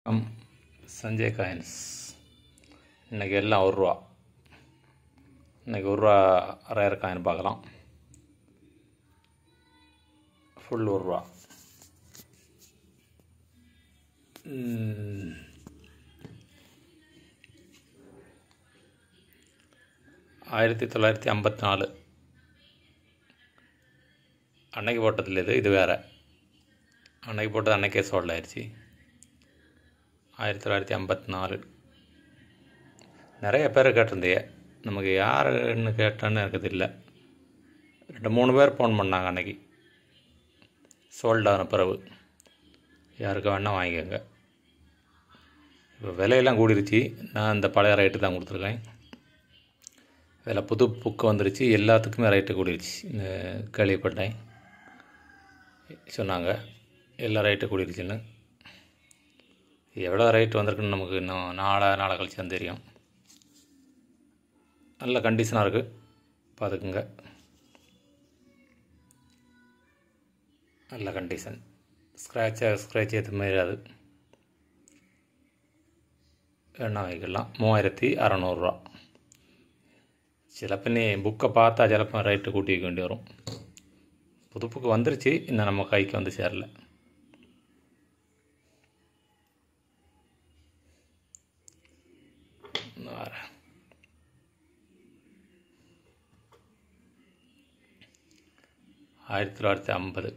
Sanjay coins இன்றைக்கி எல்லாம் ₹1. இன்றைக்கி ₹1 ரேர் காயின் பார்க்கலாம். ஃபுல் ₹1. 1954 அன்னைக்கு போட்டதில் இது வேறு. அன்னைக்கு போட்டது அன்னைக்கே சோல்ட் ஆயிடுச்சு. 1954 நிறைய பேர் கேட்டிருந்தீங்க. நமக்கு யாருன்னு கேட்டான்னு எனக்கு தெரியல. 2-3 பேர் ஃபோன் பண்ணாங்க அன்றைக்கி. சோல்ட் ஆன பிறகு யாருக்கு வேணால் வாங்கிக்கோங்க. இப்போ விலையெல்லாம் கூடிருச்சு. நான் இந்த பழைய ரேட்டு தான் கொடுத்துருக்கேன். விலை புது புக்கு வந்துருச்சு. எல்லாத்துக்குமே ரேட்டு கூடிருச்சு. கேள்விப்பட்டேன், சொன்னாங்க எல்லா ரேட்டு கூடிருச்சுன்னு. எவ்வளோ ரேட் வந்திருக்குன்னு நமக்கு இன்னும் நாளை கழிச்சு தான் தெரியும். நல்ல கண்டிஷனாக இருக்குது, பார்த்துக்குங்க. நல்ல கண்டிஷன். ஸ்க்ராட்ச் ஏற்ற மாதிரி அது என்ன வாங்கிக்கலாம். 3600 சிலப்போ நீ புக்கை பார்த்தா சிலப்போ ரேட்டு கூட்டி வைக்க வேண்டி வரும். புது புக்கு வந்துருச்சு, இன்னும் நம்ம கைக்கு வந்து சேரல. வேறு 1950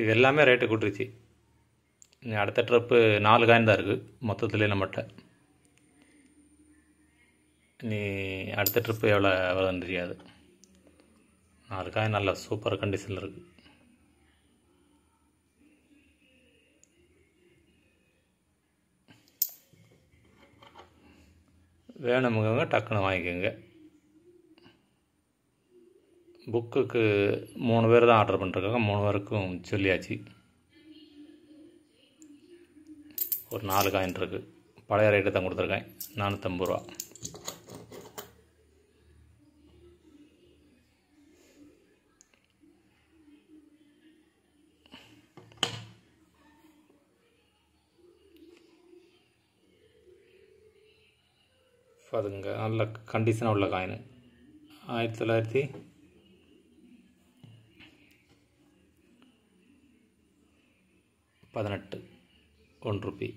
இது எல்லாமே ரேட்டு கூட்டிருச்சு. நீ அடுத்த ட்ரிப்பு 4 காயின் தான் இருக்குது மொத்தத்துலேயே நம்மகிட்ட. நீ அடுத்த ட்ரிப்பு எவ்வளோ வருதுன்னு தெரியாது. 4 காயின் நல்ல சூப்பர் கண்டிஷனில் இருக்குது. வேணுமுங்க டக்குன்னு வாங்கிக்கோங்க. புக்குக்கு 3 பேர் தான் ஆர்டர் பண்ணிருக்காங்க. 3 பேருக்கும் சொல்லியாச்சு. ஒரு 4 காயின் இருக்குது. பழைய ரேட்டு தான் கொடுத்துருக்கேன், ₹450. அதுங்க நல்ல கண்டிஷனாக உள்ள காயின். 1918 ₹1.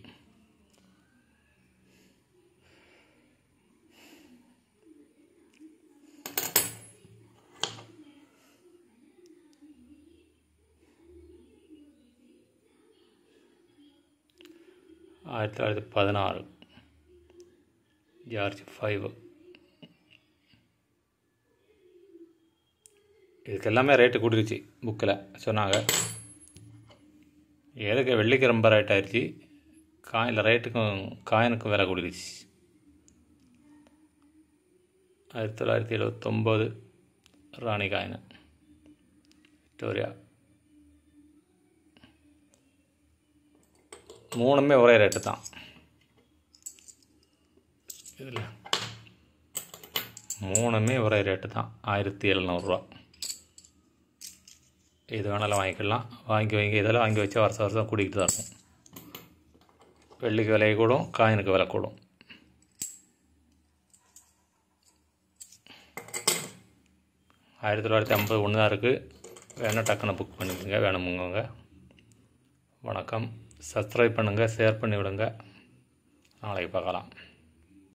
ஆயிரத்தி 1916 ஜார்ஜ் 5. இதுக்கு எல்லாமே ரேட்டு கூட்டிருச்சு. புக்கில் சொன்னாங்க. எதுக்கு வெள்ளிக்கு ரொம்ப ரேட் ஆயிடுச்சு. காயினில் ரேட்டுக்கும் காயினுக்கும் விலை கூடிருச்சு. 1979 ராணி காயின் விக்டோரியா. 3மே ஒரே ரேட்டு தான். இதில் 3மே ஒரே ரேட்டு தான், ₹1700. இது வேணாலும் வாங்கிக்கலாம். வாங்கி இதெல்லாம் வாங்கி வச்சா வருஷம் கூட்டிகிட்டு தான் இருக்கும். வெள்ளிக்கு விலை கூடும், காயினுக்கு விலை கூடும். 1950 ஒன்று தான் இருக்குது. வேணால் டக்குன்னு புக் பண்ணிக்கோங்க வேணுமுங்க. வணக்கம். சப்ஸ்கிரைப் பண்ணுங்கள், ஷேர் பண்ணி விடுங்க. நாளைக்கு பார்க்கலாம்.